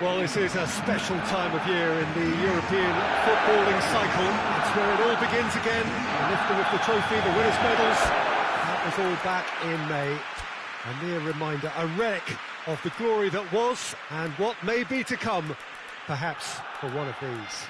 Well, this is a special time of year in the European footballing cycle. It's where it all begins again. The lifting of the trophy, the winners' medals. That was all back in May. A mere reminder, a relic of the glory that was and what may be to come, perhaps for one of these.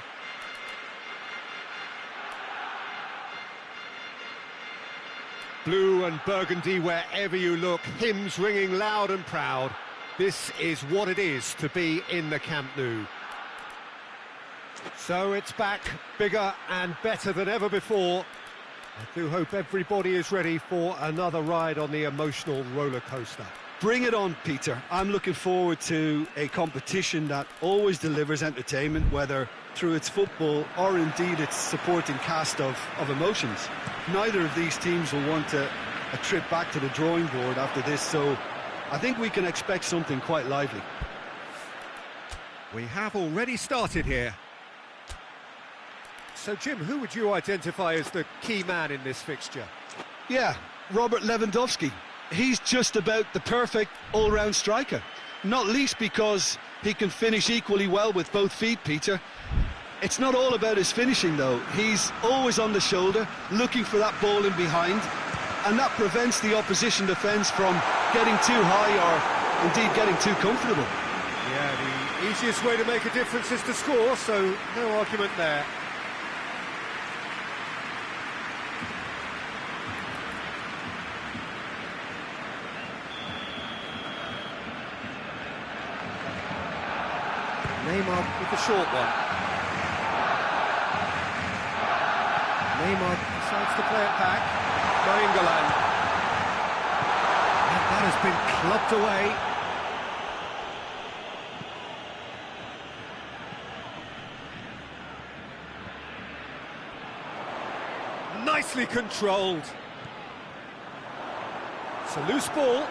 Blue and burgundy wherever you look, hymns ringing loud and proud. This is what it is to be in the Camp Nou. So it's back, bigger and better than ever before. I do hope everybody is ready for another ride on the emotional roller coaster. Bring it on, Peter. I'm looking forward to a competition that always delivers entertainment, whether through its football or indeed its supporting cast of emotions. Neither of these teams will want a trip back to the drawing board after this, so I think we can expect something quite lively. We have already started here. So, Jim, who would you identify as the key man in this fixture? Yeah, Robert Lewandowski. He's just about the perfect all-round striker. Not least because he can finish equally well with both feet, Peter. It's not all about his finishing, though. He's always on the shoulder, looking for that ball in behind, and that prevents the opposition defence from getting too high or indeed getting too comfortable. Yeah, the easiest way to make a difference is to score, so no argument there. Neymar with the short one. Neymar decides to play it back. England. And that has been clubbed away. Nicely controlled. It's a loose ball.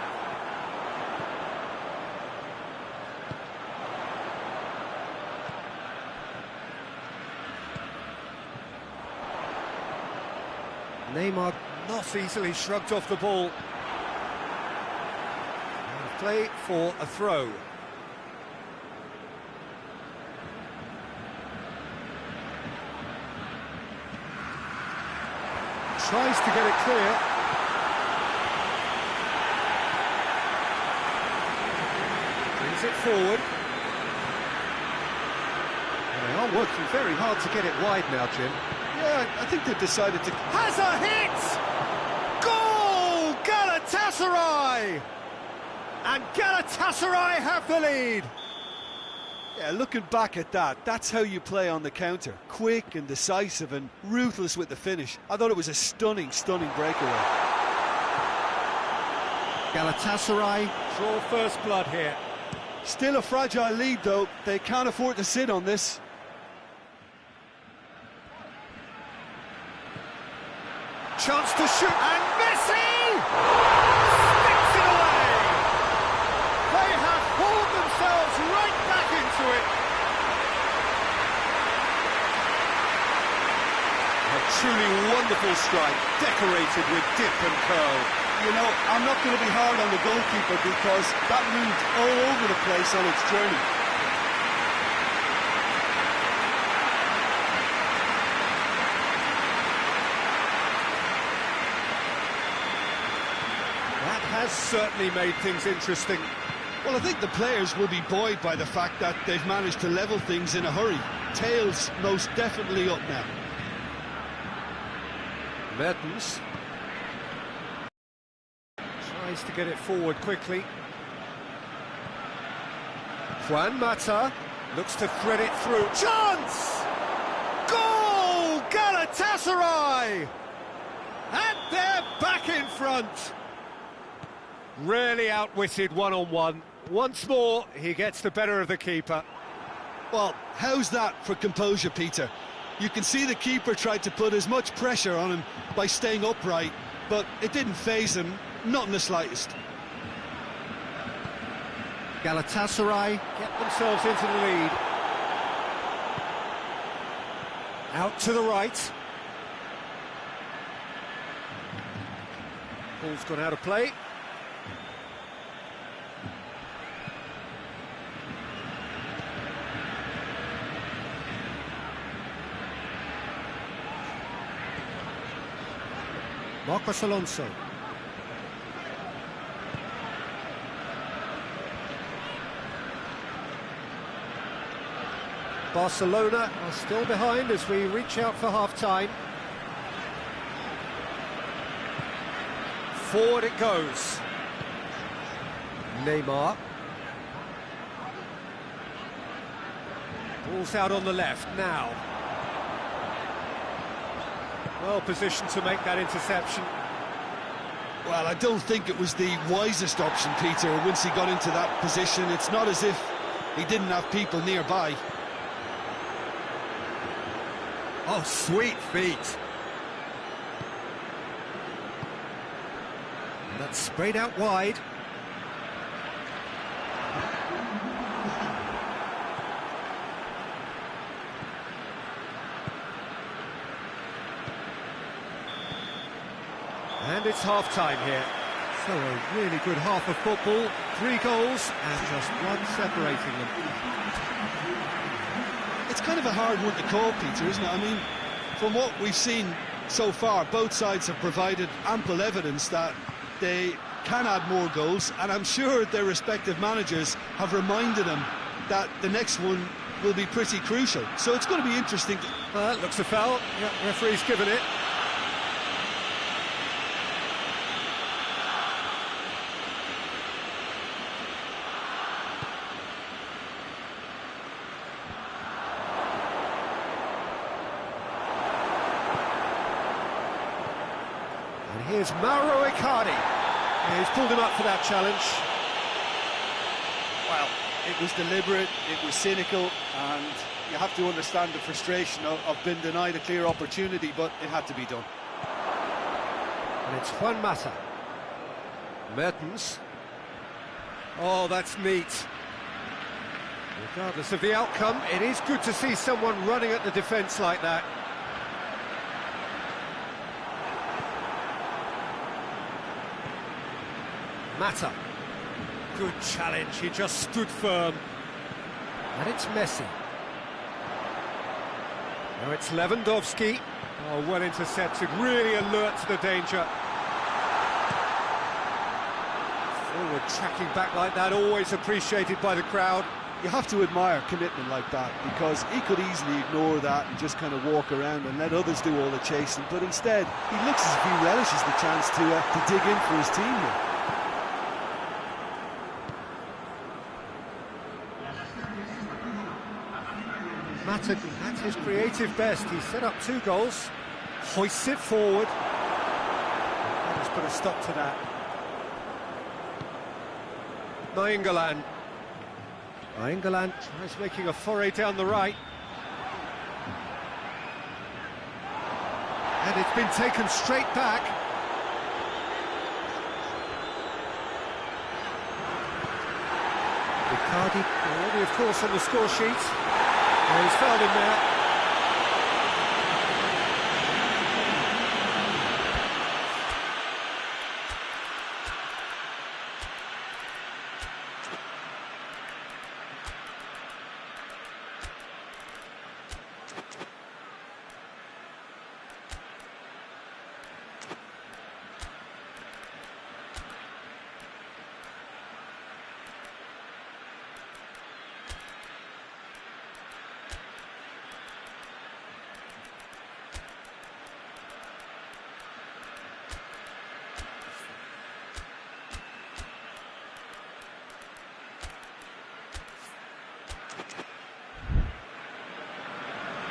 Neymar not easily shrugged off the ball. And play for a throw. Tries to get it clear. Brings it forward. And they are working very hard to get it wide now, Jim. Yeah, I think they've decided to... Has a hit! Goal! Galatasaray! And Galatasaray have the lead! Yeah, looking back at that, that's how you play on the counter. Quick and decisive and ruthless with the finish. I thought it was a stunning, stunning breakaway. Galatasaray draw first blood here. Still a fragile lead, though. They can't afford to sit on this. Chance to shoot, and Messi sticks it away. They have pulled themselves right back into it. A truly wonderful strike, decorated with dip and curl. You know, I'm not going to be hard on the goalkeeper because that moved all over the place on its journey. Has certainly made things interesting. Well, I think the players will be buoyed by the fact that they've managed to level things in a hurry. Tails most definitely up now. Mertens tries to get it forward quickly. Juan Mata looks to thread it through. Chance! Goal! Galatasaray! And they're back in front. Really outwitted one-on-one. Once more, he gets the better of the keeper. Well, how's that for composure, Peter? You can see the keeper tried to put as much pressure on him by staying upright, but it didn't faze him, not in the slightest. Galatasaray get themselves into the lead. Out to the right. Ball's gone out of play. Marcos Alonso. Barcelona are still behind as we reach out for half-time. Forward it goes. Neymar. Ball's out on the left now. Well positioned to make that interception. Well, I don't think it was the wisest option, Peter, once he got into that position. It's not as if he didn't have people nearby. Oh, sweet feet. And that's sprayed out wide. And it's half-time here. So a really good half of football. 3 goals and just one separating them. It's kind of a hard one to call, Peter, isn't it? I mean, from what we've seen so far, both sides have provided ample evidence that they can add more goals, and I'm sure their respective managers have reminded them that the next one will be pretty crucial. So it's going to be interesting. Looks a foul. Yeah, referee's given it. Here's Mauro Icardi. Yeah, he's pulled him up for that challenge. Well, it was deliberate, it was cynical, and you have to understand the frustration of being denied a clear opportunity, but it had to be done. And it's Juan Mata. Mertens. Oh, that's neat. Regardless of the outcome, it is good to see someone running at the defence like that. Mata. Good challenge, he just stood firm. And it's Messi. Now it's Lewandowski. Oh, well intercepted, really alert to the danger. Forward tracking back like that, always appreciated by the crowd. You have to admire commitment like that, because he could easily ignore that and just kind of walk around and let others do all the chasing, but instead, he looks as if he relishes the chance to dig in for his team here. Mata at his creative best. He set up 2 goals, hoists it forward. Let's put a stop to that. Nainggolan. Nainggolan tries making a foray down the right. And it's been taken straight back. Icardi already, of course, on the score sheet. Oh, he's fouled him there.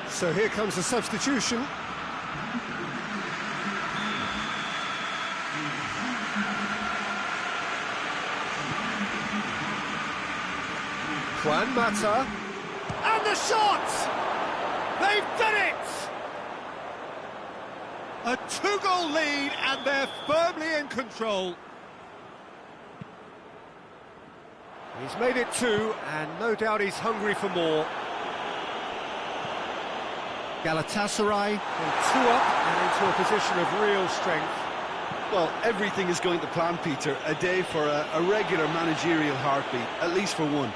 So here comes the substitution. Juan Mata. And the shot! They've done it! A 2-goal lead and they're firmly in control. He's made it 2 and no doubt he's hungry for more. Galatasaray go 2 up and into a position of real strength. Well, everything is going to plan, Peter. A day for a regular managerial heartbeat, at least for one.